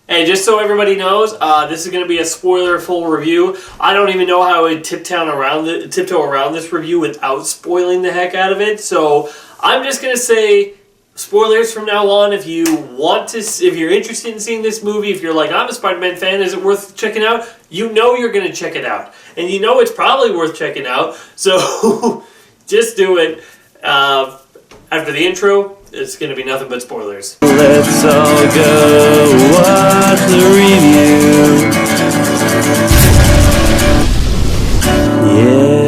Hey, just so everybody knows, this is going to be a spoiler-full review. I don't even know how I would tiptoe around this review without spoiling the heck out of it. So I'm just going to say spoilers from now on. If you're interested in seeing this movie, if you're like, I'm a Spider-Man fan, is it worth checking out? You know you're going to check it out, and you know it's probably worth checking out. So just do it. After the intro, it's going to be nothing but spoilers. Let's all go watch the review. Yeah.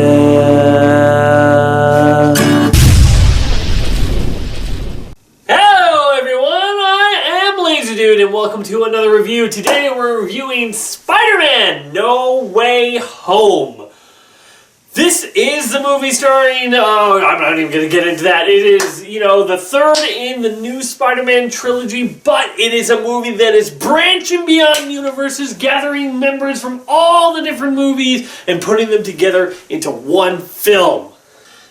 Hello everyone, I am LaserDude and welcome to another review. Today we're reviewing Spider-Man No Way Home. This is the movie starring, I'm not even going to get into that. It is, the third in the new Spider-Man trilogy, but it is a movie that is branching beyond universes, gathering members from all the different movies and putting them together into one film.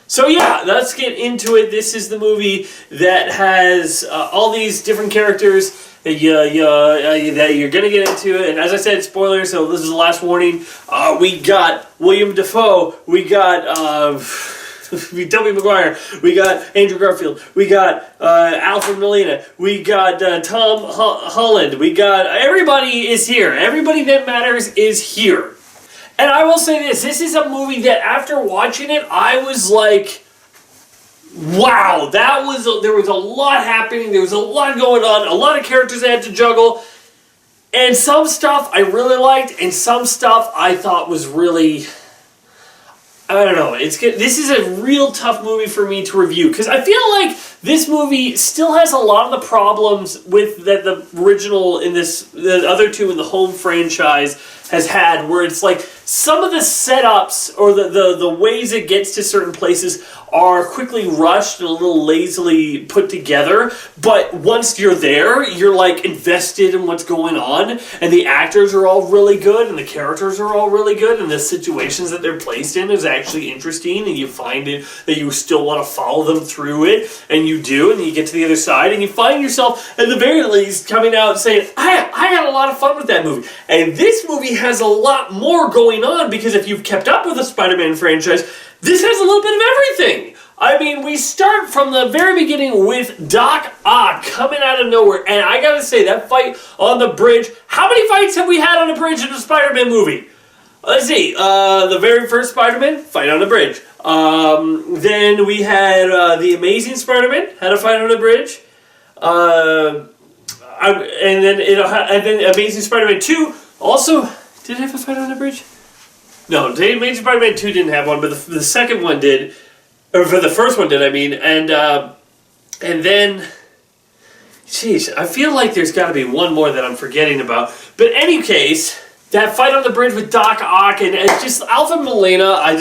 So yeah, let's get into it. This is the movie that has all these different characters that you're going to get into. And as I said, spoilers, so this is the last warning. We got William Dafoe. We got Tobey Maguire. We got Andrew Garfield. We got Alfred Molina. We got Tom Holland. We got... Everybody is here. Everybody that matters is here. And I will say this is a movie that after watching it, I was like, wow, there was a lot happening, there was a lot going on, a lot of characters I had to juggle, and some stuff I really liked, and some stuff I thought was really, I don't know, this is a real tough movie for me to review, because I feel like this movie still has a lot of the problems with that the original the other two in the Home franchise has had, where it's like some of the setups or the ways it gets to certain places are quickly rushed and a little lazily put together, but once you're there, you're like invested in what's going on, and the actors are all really good, and the characters are all really good, and the situations that they're placed in is actually interesting, and you find it that you still want to follow them through it, and you do, and you get to the other side, and you find yourself, at the very least, coming out saying, I had a lot of fun with that movie. And this movie has a lot more going on, because if you've kept up with the Spider-Man franchise, this has a little bit of everything. I mean, we start from the very beginning with Doc Ock coming out of nowhere, and I gotta say, that fight on the bridge, how many fights have we had on a bridge in a Spider-Man movie? Let's see, the very first Spider-Man, fight on the bridge. Then we had the Amazing Spider-Man, had a fight on the bridge. And then Amazing Spider-Man 2 also, did it have a fight on the bridge? No, the Amazing Spider-Man 2 didn't have one, but the second one did. Or for the first one did, I mean. And then, jeez, I feel like there's got to be one more that I'm forgetting about. But in any case, that fight on the bridge with Doc Ock and just Alfred Molina, I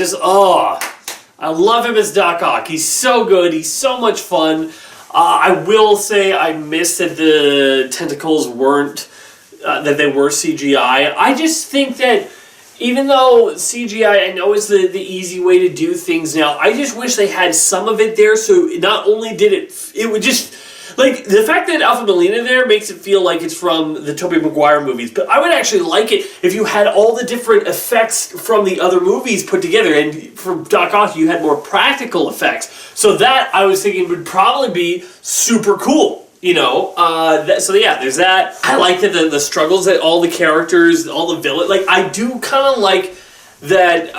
love him as Doc Ock. He's so good. He's so much fun. I will say I miss that the tentacles weren't, that they were CGI. I just think that even though CGI, I know is the easy way to do things now, I just wish they had some of it there, so not only did it would just, like, the fact that Alfred Molina there makes it feel like it's from the Tobey Maguire movies, but I would actually like it if you had all the different effects from the other movies put together, and for Doc Ock you had more practical effects, so that, I was thinking, would probably be super cool. So yeah, there's that. I like that the struggles that all the characters, all the villains, like, I do kind of like that,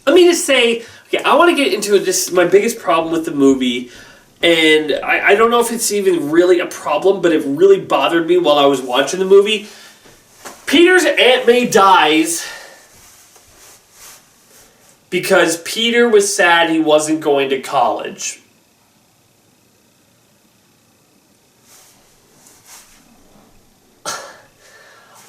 let me just say, okay, I want to get into this, my biggest problem with the movie, and I don't know if it's even really a problem, but it really bothered me while I was watching the movie. Peter's Aunt May dies because Peter was sad he wasn't going to college.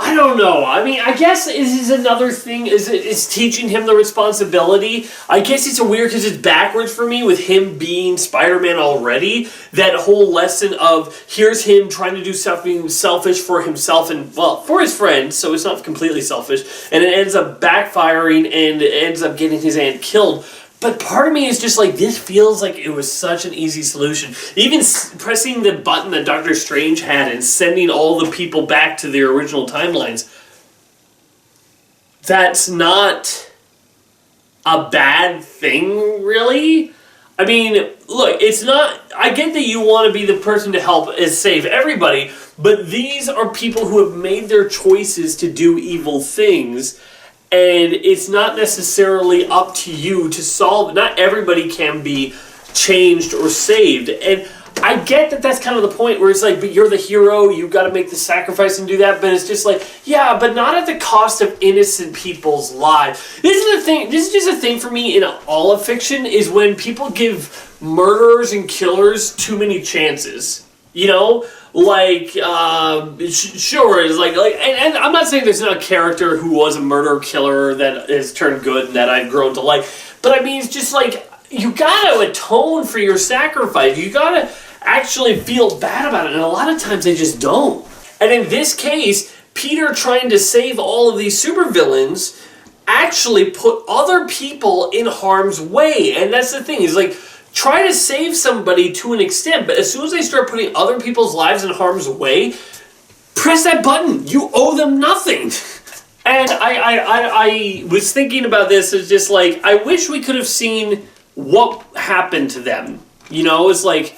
I don't know. I mean, I guess this is another thing, is teaching him the responsibility. I guess it's weird because it's backwards for me with him being Spider-Man already. That whole lesson of, here's him trying to do something selfish for himself and, well, for his friends, so it's not completely selfish, and it ends up backfiring and ends up getting his aunt killed. But part of me is just like, this feels like it was such an easy solution. Even pressing the button that Doctor Strange had and sending all the people back to their original timelines, that's not a bad thing, really. I mean, look, it's not... I get that you want to be the person to help and save everybody, but these are people who have made their choices to do evil things, and it's not necessarily up to you to solve it. Not everybody can be changed or saved. And I get that that's kind of the point where it's like, but you're the hero, you've got to make the sacrifice and do that. But it's just like, yeah, but not at the cost of innocent people's lives. This is the thing. This is just a thing for me in all of fiction, is when people give murderers and killers too many chances. You know? Like, sure, it's like and I'm not saying there's not a character who was a murderer killer that has turned good and that I've grown to like, but I mean, it's just like, you gotta atone for your sacrifice. You gotta actually feel bad about it, and a lot of times they just don't. And in this case, Peter trying to save all of these supervillains actually put other people in harm's way, and that's the thing, is like, try to save somebody to an extent, but as soon as they start putting other people's lives in harm's way, press that button. You owe them nothing. And I was thinking about this as just like, I wish we could have seen what happened to them. You know, it's like,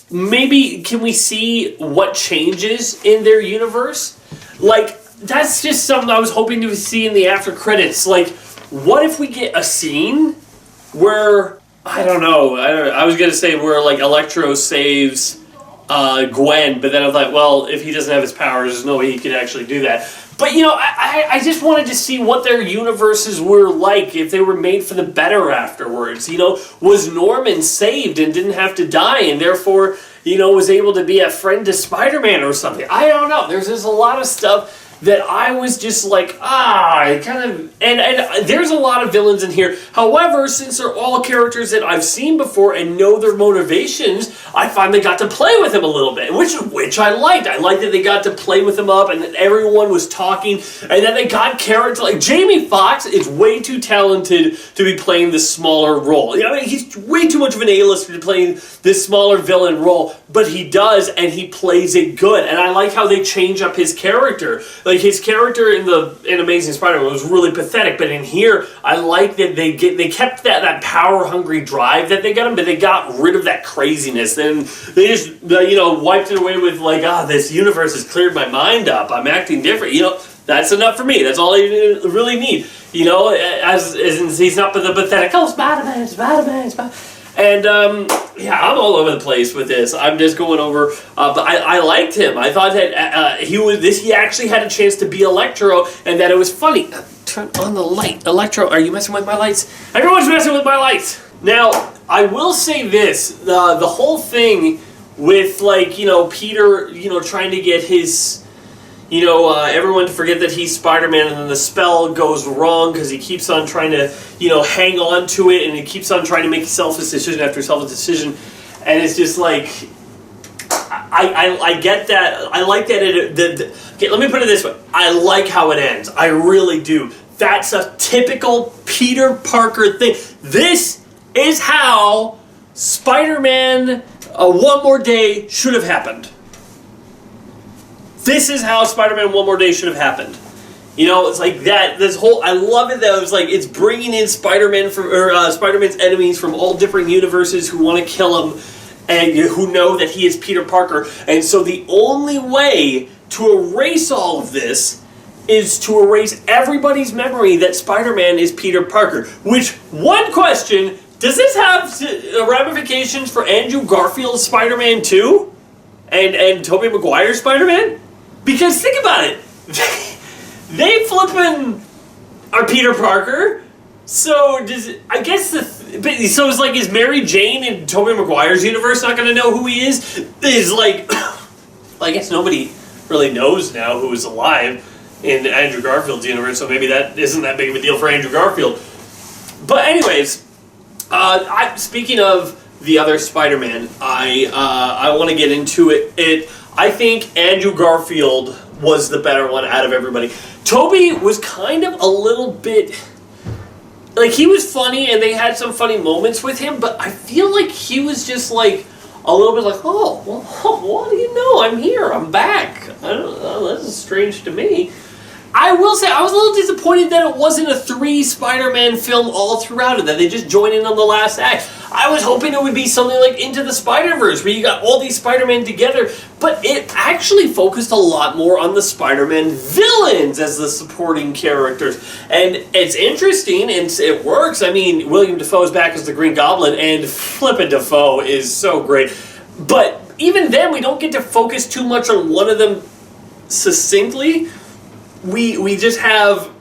maybe can we see what changes in their universe? Like, that's just something I was hoping to see in the after credits. Like, what if we get a scene where... I don't know. I was going to say where, like, Electro saves Gwen, but then I was like, well, if he doesn't have his powers, there's no way he could actually do that. But, you know, I just wanted to see what their universes were like, if they were made for the better afterwards. You know, was Norman saved and didn't have to die, and therefore, you know, was able to be a friend to Spider-Man or something? I don't know. There's just a lot of stuff that I was just like, kind of... And there's a lot of villains in here. However, since they're all characters that I've seen before and know their motivations, I finally got to play with them a little bit, which I liked. I liked that they got to play with them up and that everyone was talking and that they got characters. Like, Jamie Foxx is way too talented to be playing this smaller role. You know, I mean, he's way too much of an A-lister to play this smaller villain role, but he does, and he plays it good. And I like how they change up his character. Like, his character in Amazing Spider-Man was really pathetic, but in here, I like that they kept that power-hungry drive that they got him, but they got rid of that craziness. Then they just, you know, wiped it away with, like, this universe has cleared my mind up. I'm acting different. You know, that's enough for me. That's all I really need. You know, as he's not the pathetic, Spider-Man, Spider-Man. And, yeah, I'm all over the place with this. I'm just going over, but I liked him. I thought that he actually had a chance to be Electro, and that it was funny. Turn on the light. Electro, are you messing with my lights? Everyone's messing with my lights! Now, I will say this, the whole thing with, like, you know, Peter, you know, trying to get his... You know, everyone to forget that he's Spider-Man, and then the spell goes wrong because he keeps on trying to, you know, hang on to it, and he keeps on trying to make selfless decision after selfless decision, and it's just like, I get that. I like that. Okay, let me put it this way. I like how it ends. I really do. That's a typical Peter Parker thing. This is how Spider-Man One More Day should have happened. This is how Spider-Man One More Day should have happened. You know, it's like that. This whole, I love it that it was like, it's bringing in Spider-Man Spider-Man's enemies from all different universes who want to kill him and who know that he is Peter Parker. And so the only way to erase all of this is to erase everybody's memory that Spider-Man is Peter Parker. Which, one question, does this have ramifications for Andrew Garfield's Spider-Man 2? And Tobey Maguire's Spider-Man? Because think about it, they flippin' are Peter Parker. So I guess so it's like, is Mary Jane in Tobey Maguire's universe not going to know who he is? Is like, well, I guess nobody really knows now who is alive in Andrew Garfield's universe. So maybe that isn't that big of a deal for Andrew Garfield. But anyways, speaking of the other Spider-Man, I want to get into it. I think Andrew Garfield was the better one out of everybody. Tobey was kind of a little bit like, he was funny, and they had some funny moments with him, but I feel like he was just, like, a little bit like, oh, well, what do you know? I'm here. I'm back. I don't know. This is strange to me. I will say, I was a little disappointed that it wasn't a 3 Spider-Man film all throughout it, that they just joined in on the last act. I was hoping it would be something like Into the Spider-Verse, where you got all these Spider-Man together, but it actually focused a lot more on the Spider-Man villains as the supporting characters. And it's interesting, and it works. I mean, William Dafoe's back as the Green Goblin, and Flippin' Dafoe is so great. But even then, we don't get to focus too much on one of them succinctly. We just have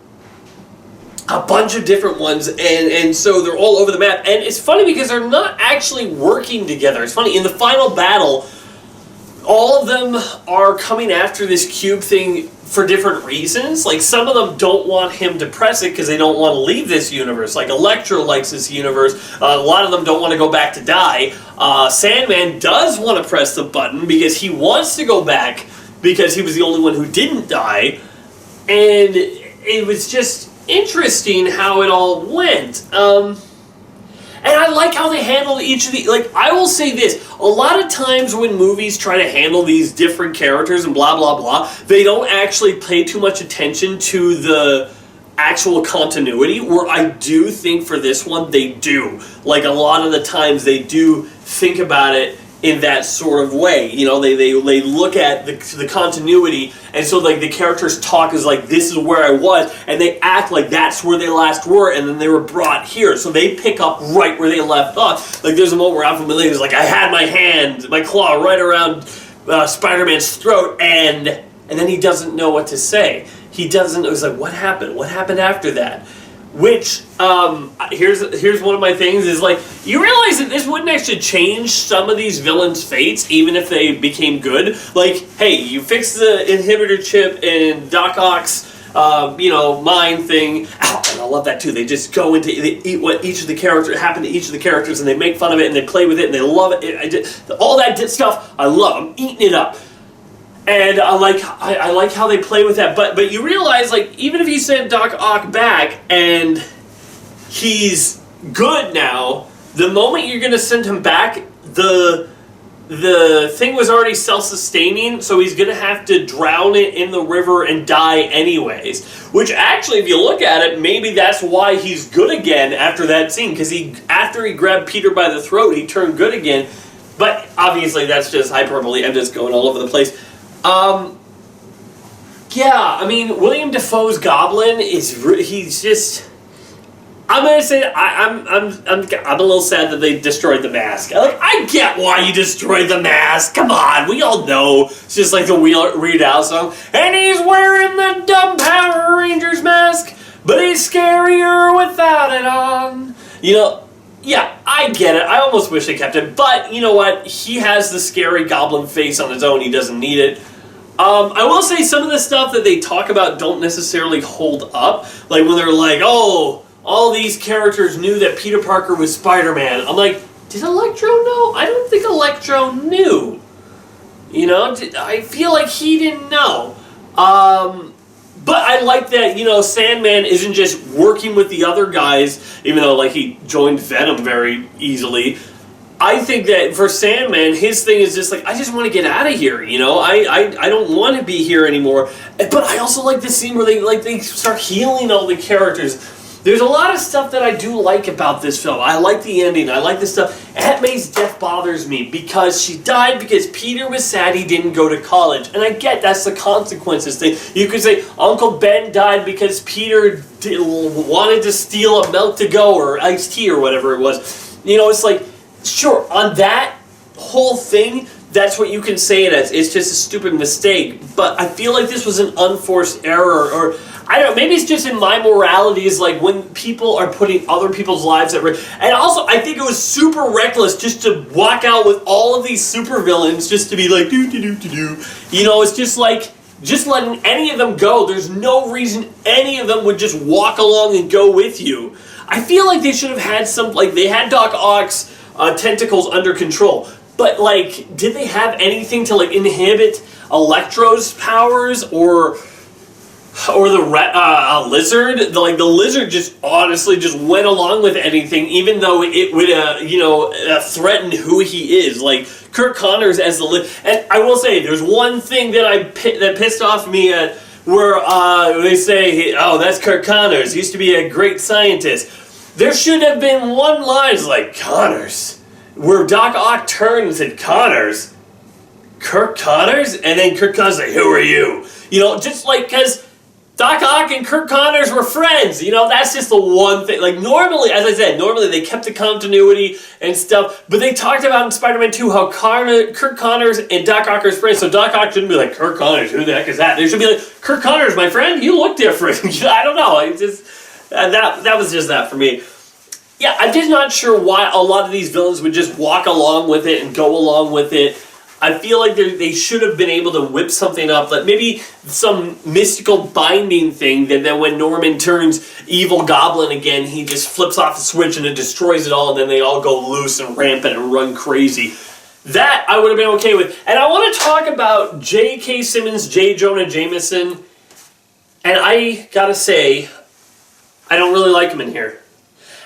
a bunch of different ones, and so they're all over the map. And it's funny because they're not actually working together. It's funny, in the final battle, all of them are coming after this cube thing for different reasons. Like, some of them don't want him to press it because they don't want to leave this universe. Like, Electro likes this universe. A lot of them don't want to go back to die. Sandman does want to press the button because he wants to go back because he was the only one who didn't die. And it was just interesting how it all went. And I like how they handled each of the... Like, I will say this. A lot of times when movies try to handle these different characters and blah, blah, blah, they don't actually pay too much attention to the actual continuity, where I do think for this one they do. Like, a lot of the times they do think about it in that sort of way. You know, they look at the continuity, and so, like, the characters talk as like, this is where I was, and they act like that's where they last were, and then they were brought here. So they pick up right where they left off. Like, there's a moment where Alpha Millennium is like, I had my claw right around Spider-Man's throat, and then he doesn't know what to say. He doesn't, it was like, what happened? What happened after that? Which, here's one of my things, is like, you realize that this wouldn't actually change some of these villains' fates, even if they became good. Like, hey, you fix the inhibitor chip in Doc Ock's, mind thing. Ow, and I love that too. They just go into, they eat what each of the characters, happened to each of the characters, and they make fun of it, and they play with it, and they love it. All that stuff, I love. I'm eating it up. And I like how they play with that, but you realize, like, even if you send Doc Ock back and he's good now, the moment you're gonna send him back, the thing was already self-sustaining, so he's gonna have to drown it in the river and die anyways. Which actually, if you look at it, maybe that's why he's good again after that scene, because after he grabbed Peter by the throat, he turned good again. But obviously, that's just hyperbole. I'm just going all over the place. Yeah, I mean, William Dafoe's Goblin he's just... I'm gonna say I'm a little sad that they destroyed the mask. I get why you destroyed the mask. Come on, we all know. It's just like the Weird Al song. And he's wearing the dumb Power Rangers mask, but he's scarier without it on. You know, yeah, I get it. I almost wish they kept it, but you know what? He has the scary goblin face on his own. He doesn't need it. I will say some of the stuff that they talk about don't necessarily hold up. Like when they're like, oh, all these characters knew that Peter Parker was Spider-Man. I'm like, did Electro know? I don't think Electro knew. You know, I feel like he didn't know. But I like that, you know, Sandman isn't just working with the other guys, even though, like, he joined Venom very easily. I think that for Sandman, his thing is just like, I just want to get out of here, you know? I don't want to be here anymore. But I also like this scene where they start healing all the characters. There's a lot of stuff that I do like about this film. I like the ending. I like this stuff. Aunt May's death bothers me because she died because Peter was sad he didn't go to college. And I get that's the consequences thing. You could say Uncle Ben died because Peter wanted to steal a milk to go or iced tea or whatever it was. You know, it's like, sure, on that whole thing, that's what you can say it as. It's just a stupid mistake. But I feel like this was an unforced error, or I don't know, maybe it's just in my morality is like when people are putting other people's lives at risk. And also, I think it was super reckless just to walk out with all of these supervillains just to be like, do. You know, it's just like, just letting any of them go. There's no reason any of them would just walk along and go with you. I feel like they should have had some, like, they had Doc Ock's tentacles under control. But, like, did they have anything to, like, inhibit Electro's powers? Or or the lizard. The lizard just honestly just went along with anything, even though it would threaten who he is. Like Kirk Connors as the and I will say there's one thing that that pissed off me at where they say, oh, that's Kirk Connors, he used to be a great scientist. There should have been one line like Connors, where Doc Ock turned and said, Connors? Kirk Connors? And then Kirk Connors like, who are you? Just like, because Doc Ock and Kirk Connors were friends. That's just the one thing. Like, normally, as I said, they kept the continuity and stuff, but they talked about in Spider-Man 2 how Kirk Connors and Doc Ock are friends, so Doc Ock shouldn't be like, Kirk Connors, who the heck is that? They should be like, Kirk Connors, my friend, you look different. I don't know. It just, that was just that for me. Yeah, I'm just not sure why a lot of these villains would just walk along with it and go along with it. I feel like they should have been able to whip something up, like maybe some mystical binding thing that then when Norman turns evil goblin again, he just flips off the switch and it destroys it all, and then they all go loose and rampant and run crazy. That I would have been okay with. And I want to talk about J.K. Simmons, J. Jonah Jameson, and I gotta say, I don't really like him in here.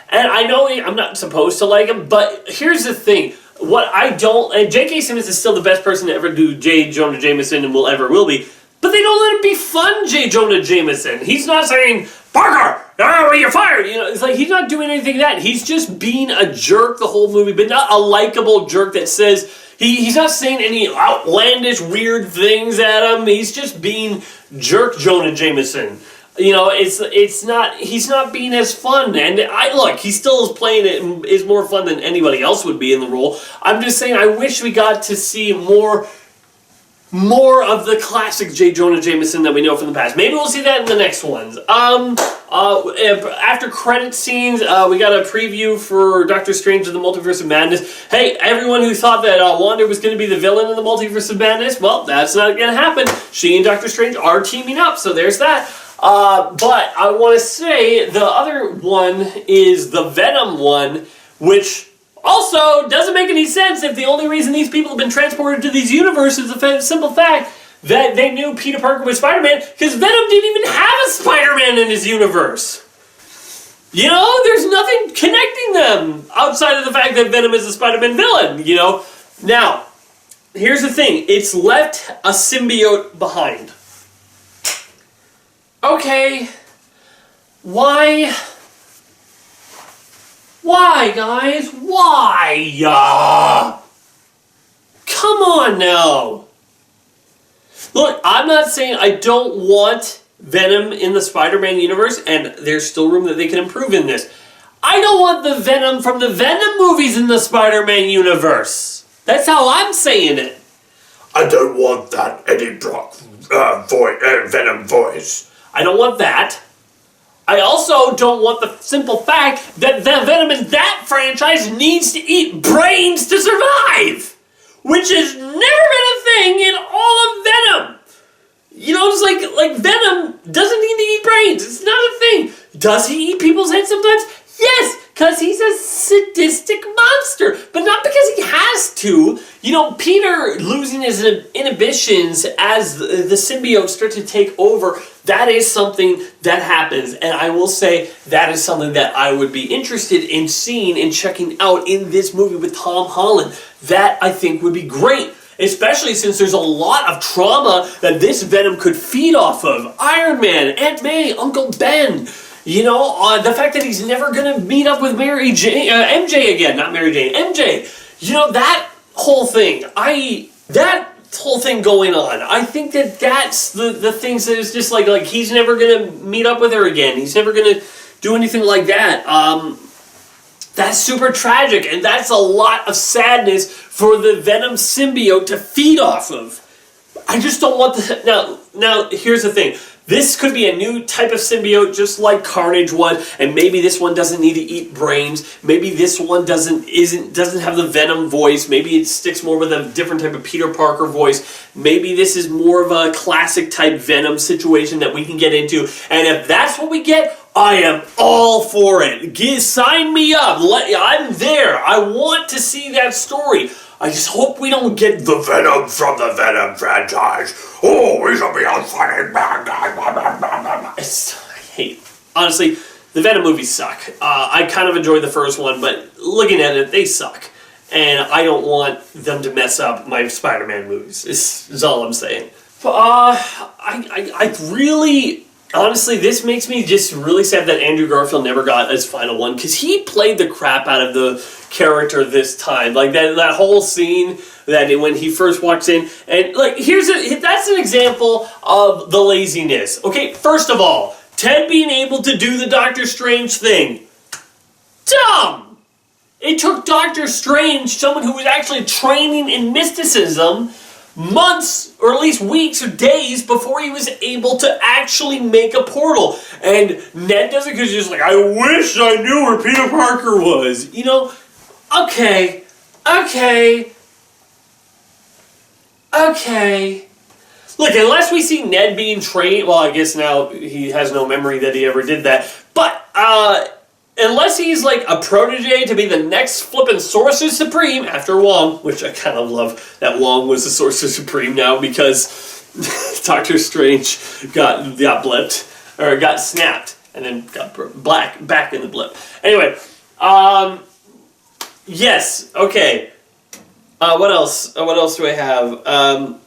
And I know I'm not supposed to like him, but here's the thing. What I don't, and J.K. Simmons is still the best person to ever do J. Jonah Jameson and will be, but they don't let him be fun J. Jonah Jameson. He's not saying, Parker, you're fired. It's like he's not doing anything like that. He's just being a jerk the whole movie, but not a likable jerk that says, he's not saying any outlandish, weird things at him. He's just being jerk Jonah Jameson. It's not, he's not being as fun, and he still is playing it and is more fun than anybody else would be in the role. I'm just saying, I wish we got to see more of the classic J. Jonah Jameson that we know from the past. Maybe we'll see that in the next ones. After credit scenes, we got a preview for Doctor Strange and the Multiverse of Madness. Hey, everyone who thought that Wanda was going to be the villain in the Multiverse of Madness, well, that's not going to happen. She and Doctor Strange are teaming up, so there's that. But I want to say the other one is the Venom one, which also doesn't make any sense if the only reason these people have been transported to these universes is the simple fact that they knew Peter Parker was Spider-Man, because Venom didn't even have a Spider-Man in his universe. There's nothing connecting them outside of the fact that Venom is a Spider-Man villain, Now, here's the thing. It's left a symbiote behind. Okay, why, guys? Why? Come on now. Look, I'm not saying I don't want Venom in the Spider-Man universe, and there's still room that they can improve in this. I don't want the Venom from the Venom movies in the Spider-Man universe. That's how I'm saying it. I don't want that Eddie Brock Venom voice. I don't want that. I also don't want the simple fact that the Venom in that franchise needs to eat brains to survive, which has never been a thing in all of Venom. It's like Venom doesn't need to eat brains. It's not a thing. Does he eat people's heads sometimes? Yes, because he's a sadistic monster, but not because he has to. Peter losing his inhibitions as the symbiote starts to take over, that is something that happens, and I will say that is something that I would be interested in seeing and checking out in this movie with Tom Holland. That, I think, would be great, especially since there's a lot of trauma that this Venom could feed off of. Iron Man, Aunt May, Uncle Ben. The fact that he's never going to meet up with MJ again. Not Mary Jane, MJ. That whole thing. That whole thing going on. I think that's the things that is just like he's never going to meet up with her again. He's never going to do anything like that. That's super tragic, and that's a lot of sadness for the Venom symbiote to feed off of. I just don't want the... Now, here's the thing. This could be a new type of symbiote, just like Carnage was, and maybe this one doesn't need to eat brains. Maybe this one doesn't have the Venom voice. Maybe it sticks more with a different type of Peter Parker voice. Maybe this is more of a classic type Venom situation that we can get into. And if that's what we get, I am all for it. Sign me up. I'm there. I want to see that story. I just hope we don't get the Venom from the Venom franchise. Oh, we should be on fighting back. Honestly, the Venom movies suck. I kind of enjoyed the first one, but looking at it, they suck. And I don't want them to mess up my Spider-Man movies, is all I'm saying. I really... Honestly, this makes me just really sad that Andrew Garfield never got his final one, because he played the crap out of the character this time. Like, that whole scene that when he first walks in, and, like, that's an example of the laziness. Okay, first of all, Ted being able to do the Doctor Strange thing. Dumb! It took Doctor Strange, someone who was actually training in mysticism, months, or at least weeks or days before he was able to actually make a portal. And Ned does it because he's just like, I wish I knew where Peter Parker was. You know, okay. Look, unless we see Ned being trained, well, I guess now he has no memory that he ever did that. But, unless he's like a protege to be the next flippin' Sorcerer Supreme after Wong, which I kind of love that Wong was the Sorcerer Supreme now because Doctor Strange got blipped, or got snapped, and then got back in the blip. Anyway, yes, okay. What else? What else do I have?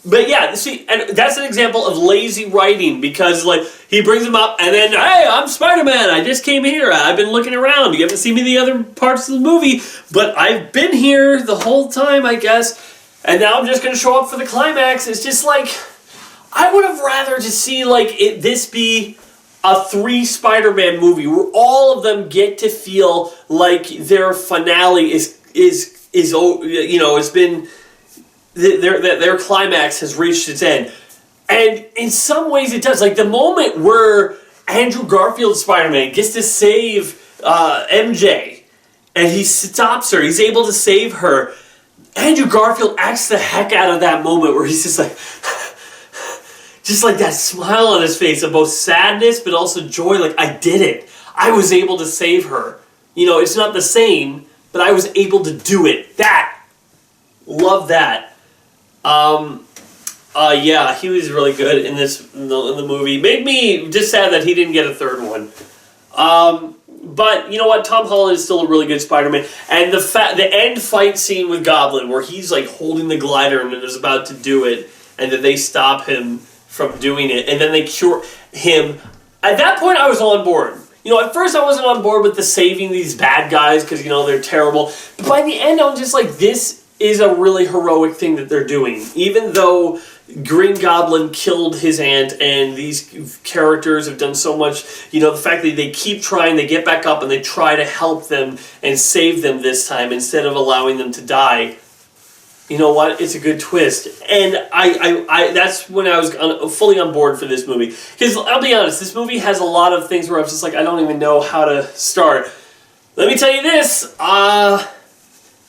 But yeah, see, and that's an example of lazy writing, because, like, he brings him up, and then, hey, I'm Spider-Man, I just came here, I've been looking around, you haven't seen me the other parts of the movie, but I've been here the whole time, I guess, and now I'm just going to show up for the climax. It's just like, I would have rather to see, like, this be a 3 Spider-Man movie, where all of them get to feel like their finale is you know, it's been... Their climax has reached its end. And in some ways it does. Like the moment where Andrew Garfield's Spider-Man gets to save MJ, and he stops her, he's able to save her. Andrew Garfield acts the heck out of that moment where he's just like that smile on his face of both sadness but also joy. Like, I did it. I was able to save her. You know, it's not the same, but I was able to do it. Love that. Yeah, he was really good in the movie. Made me just sad that he didn't get a third one. But you know what? Tom Holland is still a really good Spider-Man. And the end fight scene with Goblin, where he's like holding the glider and is about to do it, and then they stop him from doing it, and then they cure him. At that point, I was on board. You know, at first I wasn't on board with the saving these bad guys because, you know, they're terrible. But by the end, I was just like, this is a really heroic thing that they're doing. Even though Green Goblin killed his aunt and these characters have done so much, you know, the fact that they keep trying, they get back up and they try to help them and save them this time instead of allowing them to die. You know what? It's a good twist. And I that's when I was fully on board for this movie. Because I'll be honest, this movie has a lot of things where I was just like, I don't even know how to start. Let me tell you this.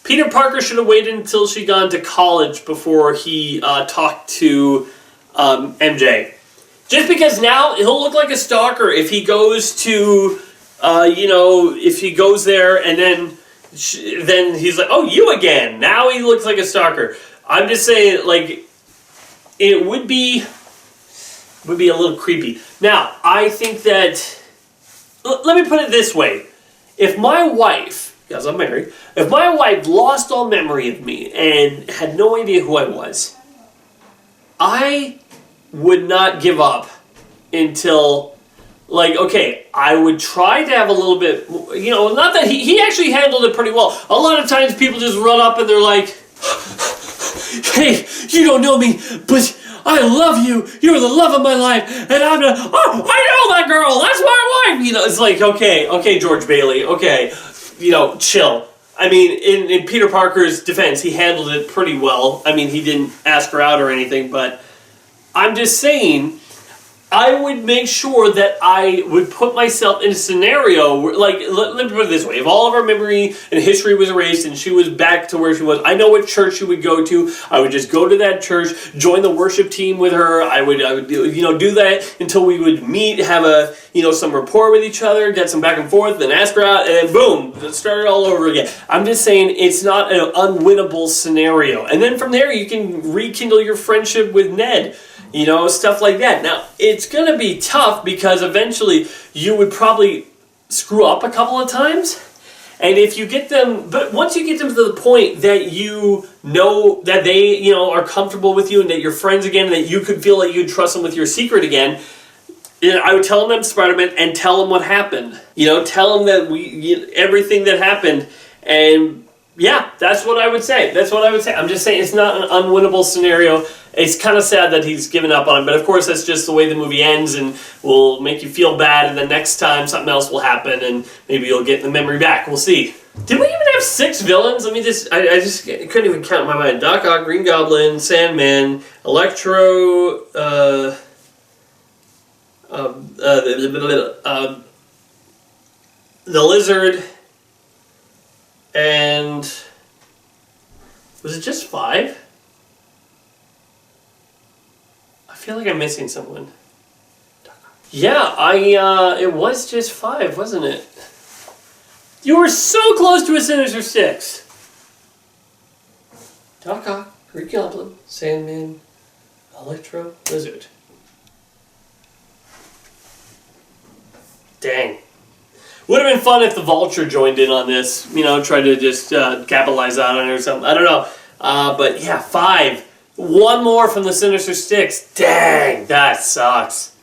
Peter Parker should have waited until she'd gone to college before he talked to MJ. Just because now he'll look like a stalker if he goes to, if he goes there and then he's like, oh, you again. Now he looks like a stalker. I'm just saying, like, it would be a little creepy. Now, I think that, let me put it this way. If my wife, because I'm married, if my wife lost all memory of me and had no idea who I was, I would not give up until, like, okay, I would try to have a little bit, not that he actually handled it pretty well. A lot of times people just run up and they're like, hey, you don't know me, but I love you. You're the love of my life. And I'm I know that girl. That's my wife. It's like, okay, George Bailey, okay, chill. I mean, in Peter Parker's defense, he handled it pretty well. I mean, he didn't ask her out or anything, but I'm just saying, I would make sure that I would put myself in a scenario where, like, let me put it this way. If all of our memory and history was erased and she was back to where she was, I know what church she would go to. I would just go to that church, join the worship team with her. I would do that until we would meet, have a, some rapport with each other, get some back and forth, then ask her out, and then boom, start it all over again. I'm just saying it's not an unwinnable scenario. And then from there, you can rekindle your friendship with Ned. Stuff like that. Now, it's going to be tough because eventually you would probably screw up a couple of times. And if you get them, but once you get them to the point that you know that they, are comfortable with you and that you're friends again, and that you could feel like you'd trust them with your secret again, I would tell them Spider-Man and tell them what happened. Tell them that everything that happened. And yeah, that's what I would say. I'm just saying it's not an unwinnable scenario. It's kind of sad that he's given up on him, but of course that's just the way the movie ends and will make you feel bad, and the next time something else will happen and maybe you'll get the memory back. We'll see. Did we even have 6 villains? I just couldn't even count in my mind. Doc Ock, Green Goblin, Sandman, Electro, the Lizard, and was it just 5? I feel like I'm missing someone. Yeah, it was just 5, wasn't it? You were so close to a Sinister 6. Doc Ock, Green Goblin, Sandman, Electro, Lizard. Dang. Would have been fun if the Vulture joined in on this. Try to just capitalize on it or something. I don't know. But yeah, 5. One more from the Sinister Six. Dang, that sucks.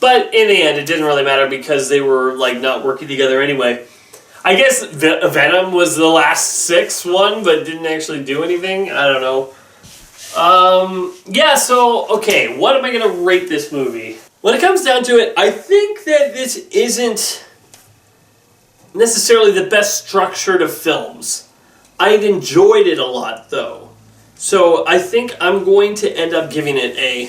But in the end, it didn't really matter because they were not working together anyway. I guess Venom was the last 6 one, but didn't actually do anything. I don't know. Yeah, so, okay, what am I going to rate this movie? When it comes down to it, I think that this isn't necessarily the best structured of films. I enjoyed it a lot, though. So I think I'm going to end up giving it a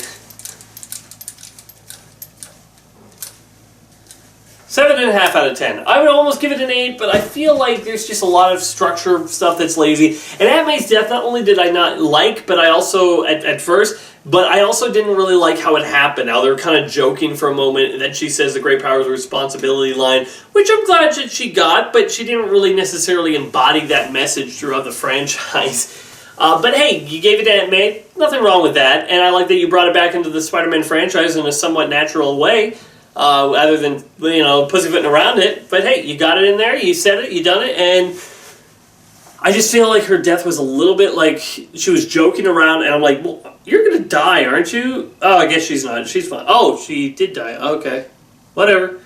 7.5 out of 10. I would almost give it an 8, but I feel like there's just a lot of structure stuff that's lazy. And Aunt May's death, not only did I not like, but I also, at first, but I also didn't really like how it happened. How they were kind of joking for a moment, and then she says the great power is a responsibility line, which I'm glad that she got, but she didn't really necessarily embody that message throughout the franchise. But hey, you gave it to Aunt May, nothing wrong with that, and I like that you brought it back into the Spider-Man franchise in a somewhat natural way, other than, pussyfooting around it. But hey, you got it in there, you said it, you done it, and I just feel like her death was a little bit like she was joking around, and I'm like, well, you're gonna die, aren't you? Oh, I guess she's not, she's fine. Oh, she did die, okay, whatever.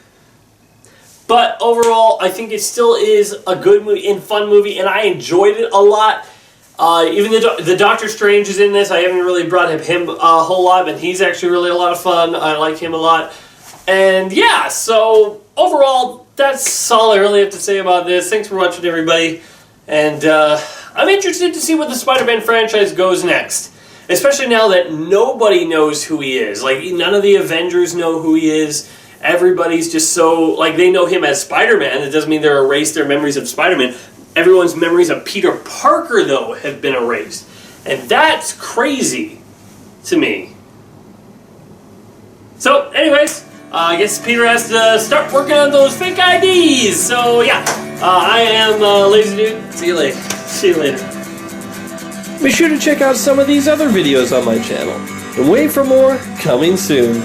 But overall, I think it still is a good movie and fun movie, and I enjoyed it a lot. Even the Doctor Strange is in this. I haven't really brought him a whole lot, but he's actually really a lot of fun. I like him a lot. And yeah, so overall, that's all I really have to say about this. Thanks for watching, everybody. And I'm interested to see where the Spider-Man franchise goes next. Especially now that nobody knows who he is. None of the Avengers know who he is. Everybody's just so, they know him as Spider-Man. It doesn't mean they're erased their memories of Spider-Man. Everyone's memories of Peter Parker, though, have been erased. And that's crazy to me. So, anyways, I guess Peter has to start working on those fake IDs. So, yeah, I am Lazy Dude. See you later. Be sure to check out some of these other videos on my channel. And wait for more coming soon.